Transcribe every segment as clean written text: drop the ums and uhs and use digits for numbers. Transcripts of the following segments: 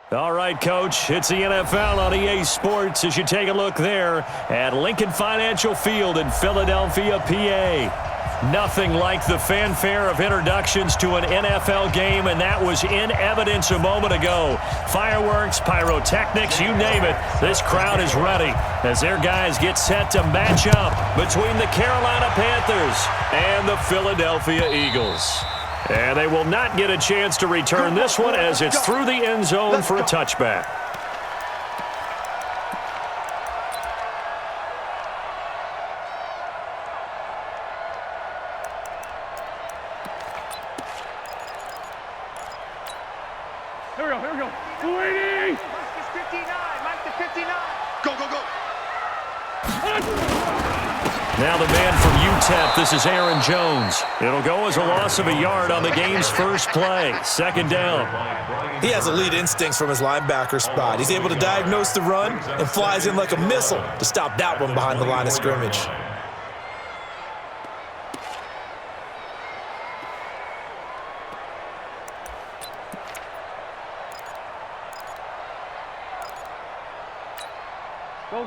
All right, Coach, it's the NFL on EA Sports as you take a look there at Lincoln Financial Field in Philadelphia, PA. Nothing like the fanfare of introductions to an NFL game, and that was in evidence a moment ago. Fireworks, pyrotechnics, you name it, this crowd is ready as their guys get set to match up between the Carolina Panthers and the Philadelphia Eagles. And they will not get a chance to return this one as it's through the end zone for a touchback. Here we go. 280. Mike the 59. Mike the 59. Go. Now the man from UTEP, this is Aaron Jones. It'll go as a loss of a yard on the game's first play. Second down. He has elite instincts from his linebacker spot. He's able to diagnose the run and flies in like a missile to stop that one behind the line of scrimmage.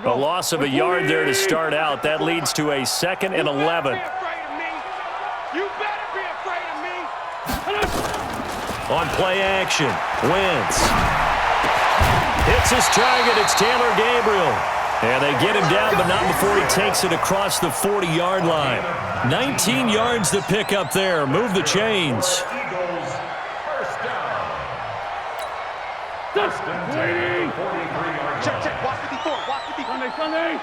A loss of a yard there to start out. That leads to a 2nd and 11. You better be afraid of me. On play action, Wentz hits his target. It's Taylor Gabriel. And they get him down, but not before he takes it across the 40-yard line. 19 yards to pick up there. Move the chains. Check. Watch 54. Sunday.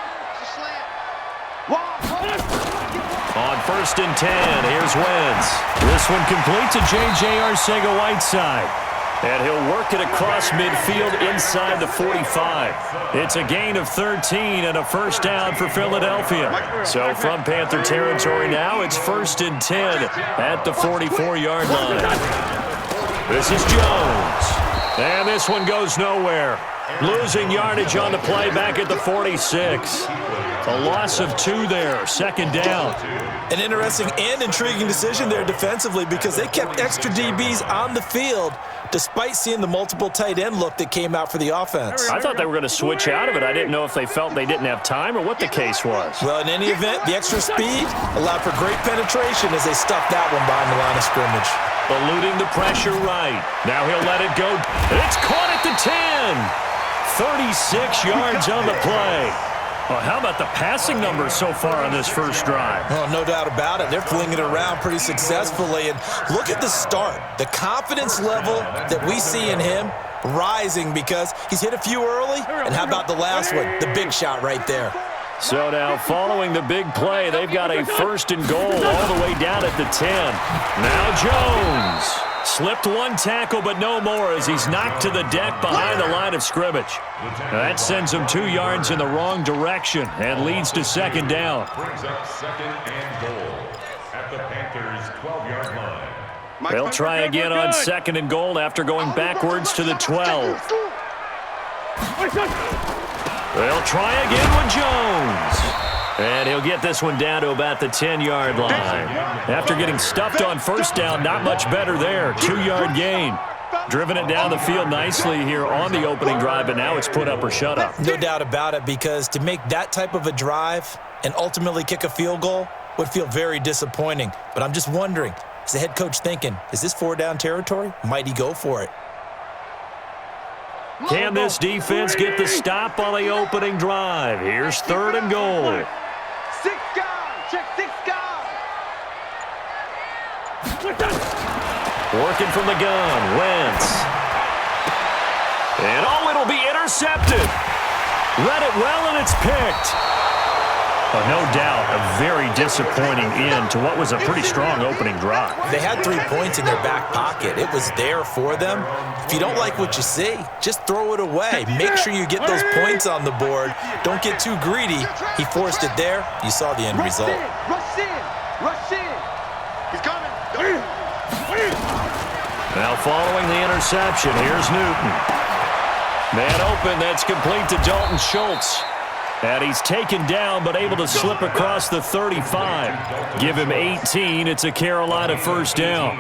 On 1st and 10, here's Wentz. This one complete to J.J. Arcega-Whiteside. And he'll work it across midfield inside the 45. It's a gain of 13 and a first down for Philadelphia. So from Panther territory now, it's 1st and 10 at the 44-yard line. This is Jones. And this one goes nowhere. Losing yardage on the play back at the 46. A loss of 2 there, 2nd down. An interesting and intriguing decision there defensively because they kept extra DBs on the field despite seeing the multiple tight end look that came out for the offense. I thought they were going to switch out of it. I didn't know if they felt they didn't have time or what the case was. Well, in any event, the extra speed allowed for great penetration as they stuffed that one behind the line of scrimmage. Eluding the pressure right. Now he'll let it go. It's caught at the 10. 36 yards on the play. Well, how about the passing numbers so far on this first drive? Oh, no doubt about it. They're flinging it around pretty successfully. And look at the start. The confidence level that we see in him rising because he's hit a few early. And how about the last one? The big shot right there. So now following the big play, they've got a 1st and goal all the way down at the 10. Now Jones. Slipped one tackle, but no more as he's knocked to the deck behind the line of scrimmage. That sends him 2 yards in the wrong direction and leads to 2nd down. Brings up 2nd and goal at the Panthers' 12-yard line. They'll try again on 2nd and goal after going backwards to the 12. They'll try again with Jones. And he'll get this one down to about the 10-yard line. After getting stuffed on 1st down, not much better there. 2-yard gain. Driven it down the field nicely here on the opening drive, but now it's put up or shut up. No doubt about it, because to make that type of a drive and ultimately kick a field goal would feel very disappointing. But I'm just wondering, is the head coach thinking, is this 4-down territory? Might he go for it? Can this defense get the stop on the opening drive? Here's 3rd and goal. 6 guys. Check 6 guys. Working from the gun, Wentz. And it'll be intercepted. Read it well, and it's picked. No doubt a very disappointing end to what was a pretty strong opening drive. They had 3 points in their back pocket. It was there for them. If you don't like what you see, just throw it away. Make sure you get those points on the board. Don't get too greedy. He forced it there. You saw the end result. Rush in. He's coming. Now following the interception, here's Newton. Man open, that's complete to Dalton Schultz. And he's taken down, but able to slip across the 35. Give him 18. It's a Carolina 1st down.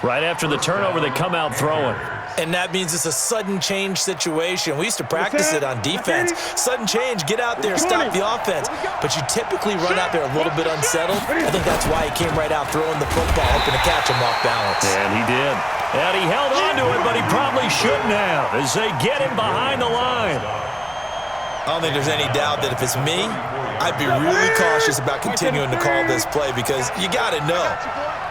Right after the turnover, they come out throwing. And that means it's a sudden change situation. We used to practice it on defense. Sudden change, get out there, stop the offense. But you typically run out there a little bit unsettled. I think that's why he came right out throwing the football, hoping to catch him off balance. And he did. And he held on to it, but he probably shouldn't have as they get him behind the line. I don't think there's any doubt that if it's me, I'd be really cautious about continuing to call this play because you got to know,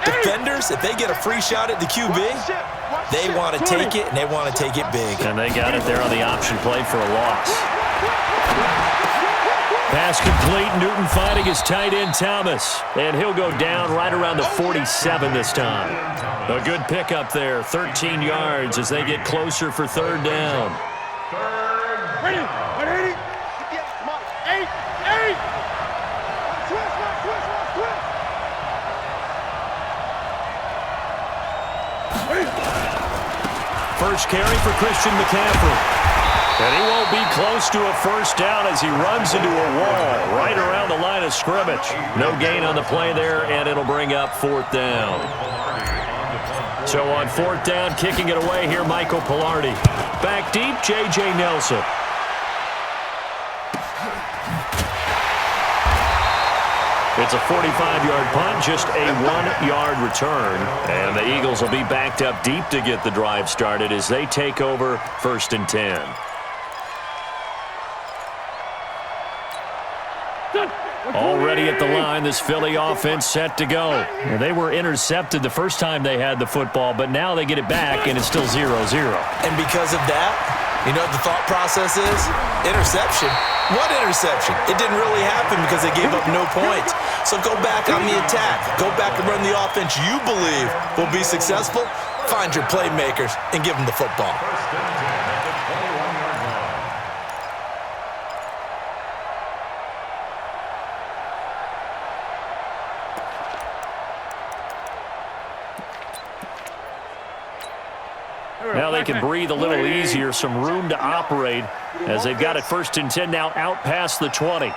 defenders, if they get a free shot at the QB, they want to take it, and they want to take it big. And they got it there on the option play for a loss. Pass complete. Newton finding his tight end, Thomas. And he'll go down right around the 47 this time. A good pickup there, 13 yards as they get closer for third down. First carry for Christian McCaffrey. And he won't be close to a first down as he runs into a wall right around the line of scrimmage. No gain on the play there, and it'll bring up fourth down. So on fourth down, kicking it away here, Michael Pilardi. Back deep, J.J. Nelson. It's a 45-yard punt, just a 1-yard return. And the Eagles will be backed up deep to get the drive started as they take over first and 10. Already at the line, this Philly offense set to go. And they were intercepted the first time they had the football, but now they get it back, and it's still 0-0. And because of that, you know what the thought process is? Interception. What interception? It didn't really happen because they gave up no points. So go back on the attack. Go back and run the offense you believe will be successful. Find your playmakers and give them the football. Now they can breathe a little easier, some room to operate as they've got it first and 10 now out past the 20. A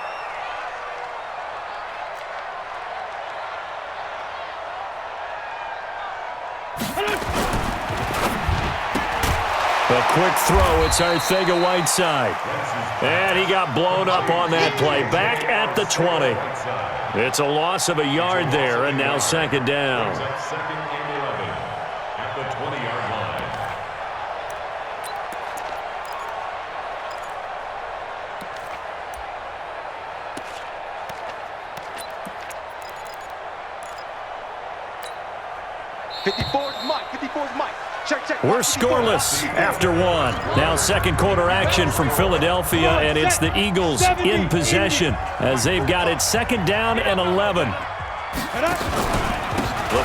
quick throw, it's Arcega-Whiteside. And he got blown up on that play. Back at the 20. It's a loss of a yard there, and now second down. Second and 11 at the 20-yard line. We're scoreless after one. Now second quarter action from Philadelphia, and it's the Eagles in possession as they've got it second down and 11. The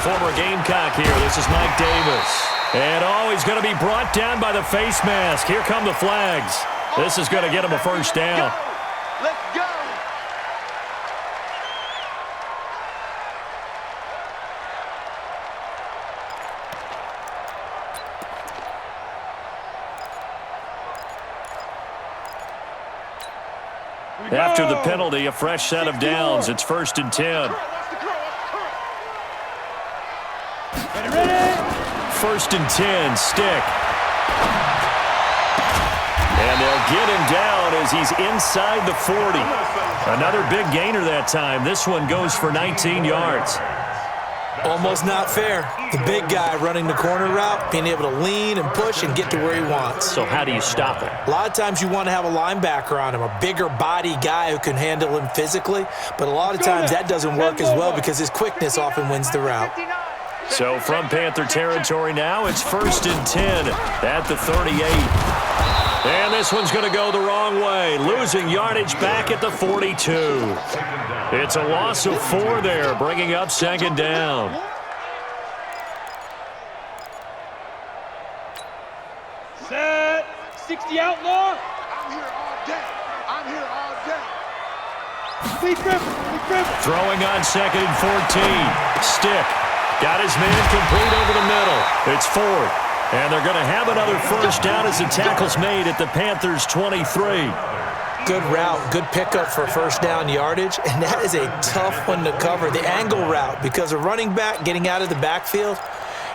former Gamecock here. This is Mike Davis. And he's going to be brought down by the face mask. Here come the flags. This is going to get him a first down. Let's go. After the penalty, a fresh set of downs. It's first and 10. First and 10, Stick. And they'll get him down as he's inside the 40. Another big gainer that time. This one goes for 19 yards. Almost not fair. The big guy running the corner route, being able to lean and push and get to where he wants. So how do you stop it? A lot of times you want to have a linebacker on him, a bigger body guy who can handle him physically. But a lot of times that doesn't work as well because his quickness often wins the route. So from Panther territory now, it's first and 10 at the 38. And this one's going to go the wrong way, losing yardage back at the 42. It's a loss of 4 there, bringing up second down. Set. 60 outlaw. I'm here all day. I'm here all day. Throwing on second and 14. Stick. Got his man complete over the middle. It's fourth. And they're going to have another first down as the tackle's made at the Panthers' 23. Good route, good pickup for first down yardage, and that is a tough one to cover, the angle route, because a running back getting out of the backfield,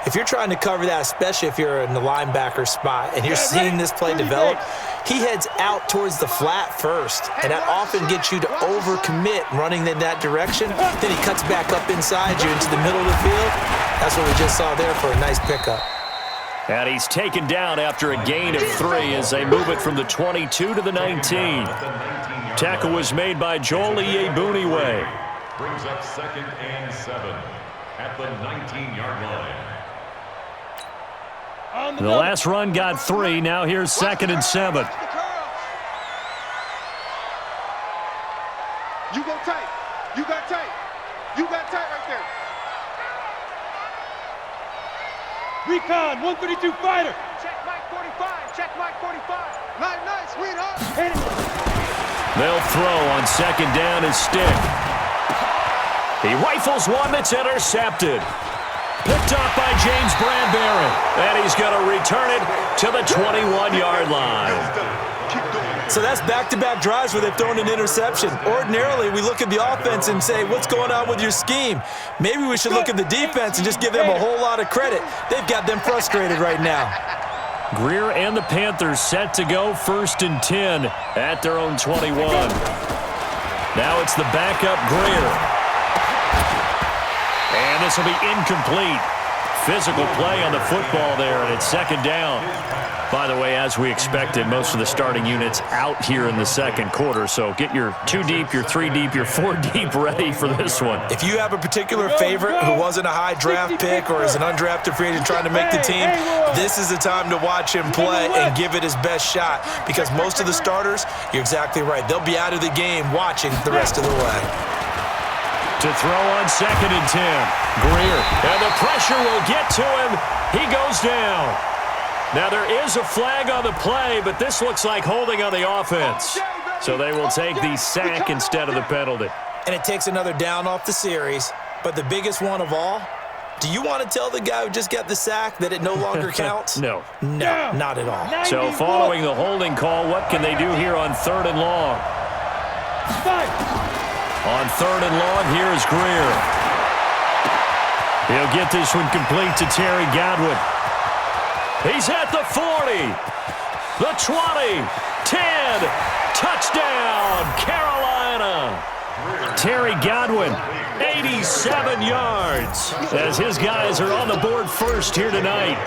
if you're trying to cover that, especially if you're in the linebacker spot and you're seeing this play develop, he heads out towards the flat first, and that often gets you to overcommit running in that direction. Then he cuts back up inside you into the middle of the field. That's what we just saw there for a nice pickup. And he's taken down after a gain of 3 as they move it from the 22 to the 19. Tackle was made by Joel Iyiegbuniwe. Brings up 2nd and 7 at the 19-yard line. The last run got 3. Now here's 2nd and 7. You go tight. You got tight. You got tight right there. Recon, 132 fighter. Check Mike 45. Check Mike 45. Nice, sweetheart. They'll throw on 2nd down and stick. He rifles one that's intercepted. Picked up by James Bradbury. And he's going to return it to the 21-yard line. So that's back-to-back drives where they've thrown an interception. Ordinarily, we look at the offense and say, what's going on with your scheme? Maybe we should look at the defense and just give them a whole lot of credit. They've got them frustrated right now. Greer and the Panthers set to go 1st and 10 at their own 21. Now it's the backup Greer. And this will be incomplete. Physical play on the football there, and it's 2nd down. By the way, as we expected, most of the starting units out here in the 2nd quarter, so get your 2 deep, your 3 deep, your 4 deep ready for this one. If you have a particular favorite who wasn't a high draft pick or is an undrafted free agent trying to make the team, this is the time to watch him play and give it his best shot, because most of the starters, you're exactly right, they'll be out of the game watching the rest of the way. To throw on 2nd and 10. Greer, and the pressure will get to him. He goes down. Now, there is a flag on the play, but this looks like holding on the offense. So they will take the sack instead of the penalty. And it takes another down off the series. But the biggest one of all, do you want to tell the guy who just got the sack that it no longer counts? No. No, not at all. So following the holding call, what can they do here on 3rd and long? On 3rd and long, here's Greer. He'll get this one complete to Terry Godwin. He's at the 40, the 20, 10, touchdown, Carolina. Terry Godwin, 87 yards, as his guys are on the board first here tonight.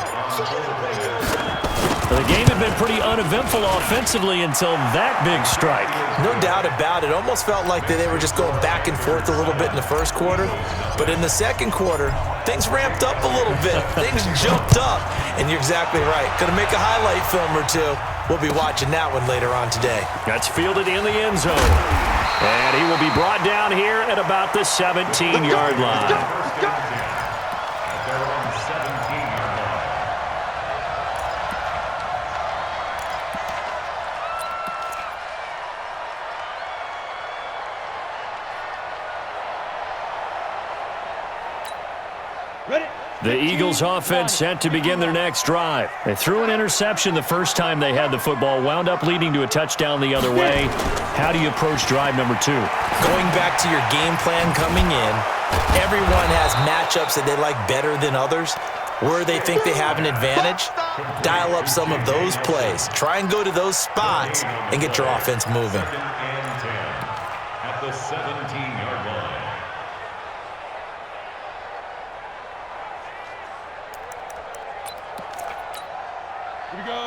The game had been pretty uneventful offensively until that big strike. No doubt about it. Almost felt like they were just going back and forth a little bit in the 1st quarter. But in the 2nd quarter, things ramped up a little bit. Things jumped up. And you're exactly right. Going to make a highlight film or 2. We'll be watching that one later on today. That's fielded in the end zone. And he will be brought down here at about the 17-yard line. The Eagles offense set to begin their next drive. They threw an interception the first time they had the football, wound up leading to a touchdown the other way. How do you approach drive number 2? Going back to your game plan coming in, everyone has matchups that they like better than others. Where they think they have an advantage, dial up some of those plays. Try and go to those spots and get your offense moving. 2nd and 10 at the 17-yard line.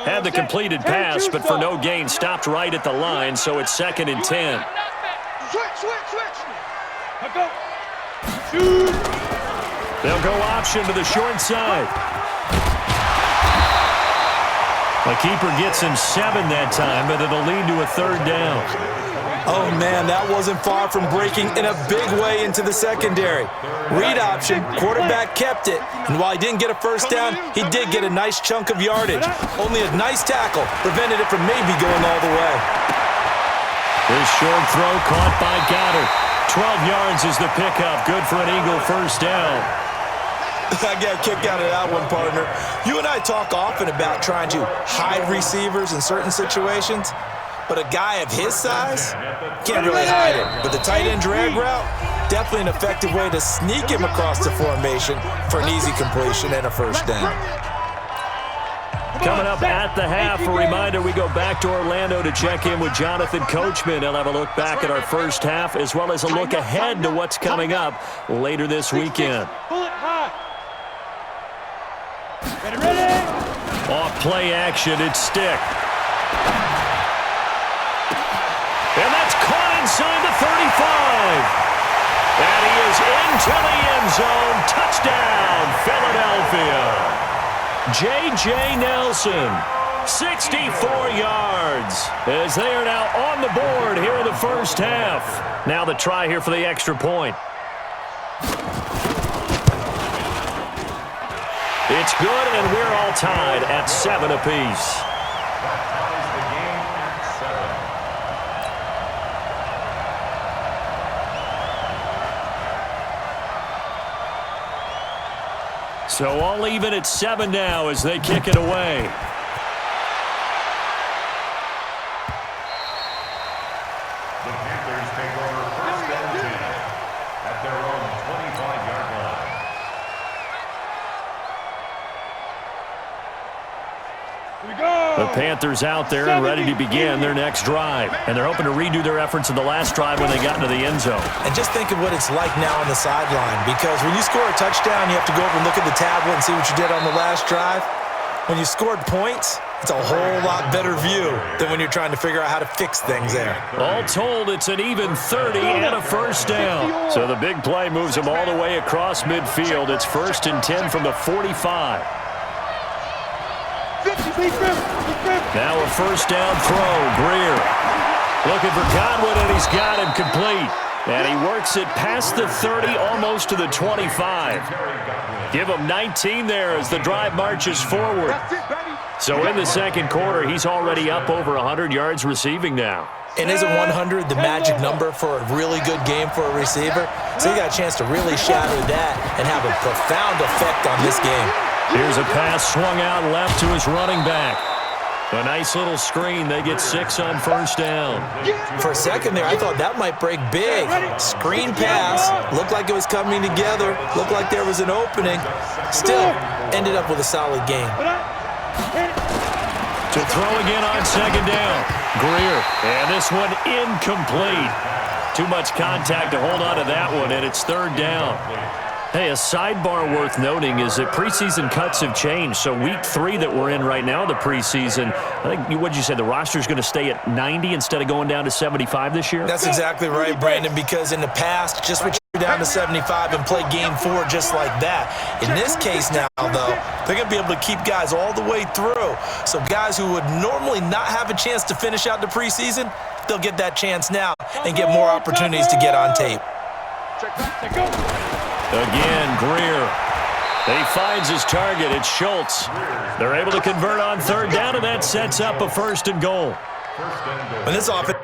Had the completed pass, but for no gain, stopped right at the line, so it's 2nd and 10. Switch. They'll go option to the short side. The keeper gets him 7 that time, but it'll lead to a 3rd down. Oh, man, that wasn't far from breaking in a big way into the secondary. Read option, quarterback kept it, and while he didn't get a first down, he did get a nice chunk of yardage. Only a nice tackle prevented it from maybe going all the way. This short throw caught by Goddard. 12 yards is the pickup. Good for an Eagle first down. I got a kick out of that one, partner. You and I talk often about trying to hide receivers in certain situations, but a guy of his size can't really hide it. But the tight end drag route, Definitely an effective way to sneak him across the formation for an easy completion and a first down. Coming up at the half, a reminder, we go back to Orlando to check in with Jonathan Coachman. He'll have a look back at our first half as well as a look ahead to what's coming up later this weekend. Off play action, it's Stick. And that's caught inside the 35. And he is into the end zone. Touchdown, Philadelphia. J.J. Nelson, 64 yards, as they are now on the board here in the first half. Now the try here for the extra point. It's good, and we're all tied at 7 apiece. So all even at 7 now as they kick it away. The Panthers take over first and 10 at their own 25-yard line. Here we go. The Panthers out there and ready to begin their next drive. And they're hoping to redo their efforts in the last drive when they got into the end zone. And just think of what it's like now on the sideline, because when you score a touchdown, you have to go over and look at the tablet and see what you did on the last drive. When you scored points, it's a whole lot better view than when you're trying to figure out how to fix things there. All told, it's an even 30 and a first down. So the big play moves them all the way across midfield. It's 1st and 10 from the 45. Now a first down throw. Greer looking for Godwin, and he's got him complete. And he works it past the 30, almost to the 25. Give him 19 there as the drive marches forward. So in the second quarter, he's already up over 100 yards receiving now. And isn't 100 the magic number for a really good game for a receiver? So you got a chance to really shatter that and have a profound effect on this game. Here's a pass swung out left to his running back. A nice little screen. They get 6 on first down. For a second there, I thought that might break big. Screen pass. Looked like it was coming together. Looked like there was an opening. Still, ended up with a solid game. To throw again on second down. Greer. And this one incomplete. Too much contact to hold on to that one, and it's 3rd down. Hey, a sidebar worth noting is that preseason cuts have changed. So week 3 that we're in right now, the preseason, I think, what did you say, the roster's going to stay at 90 instead of going down to 75 this year? That's exactly right, Brandon, because in the past, just switch down to 75 and play game 4 just like that. In this case now, though, they're going to be able to keep guys all the way through. So guys who would normally not have a chance to finish out the preseason, they'll get that chance now and get more opportunities to get on tape. Again, Greer. He finds his target. It's Schultz. They're able to convert on 3rd down, and that sets up a 1st and goal. When this offense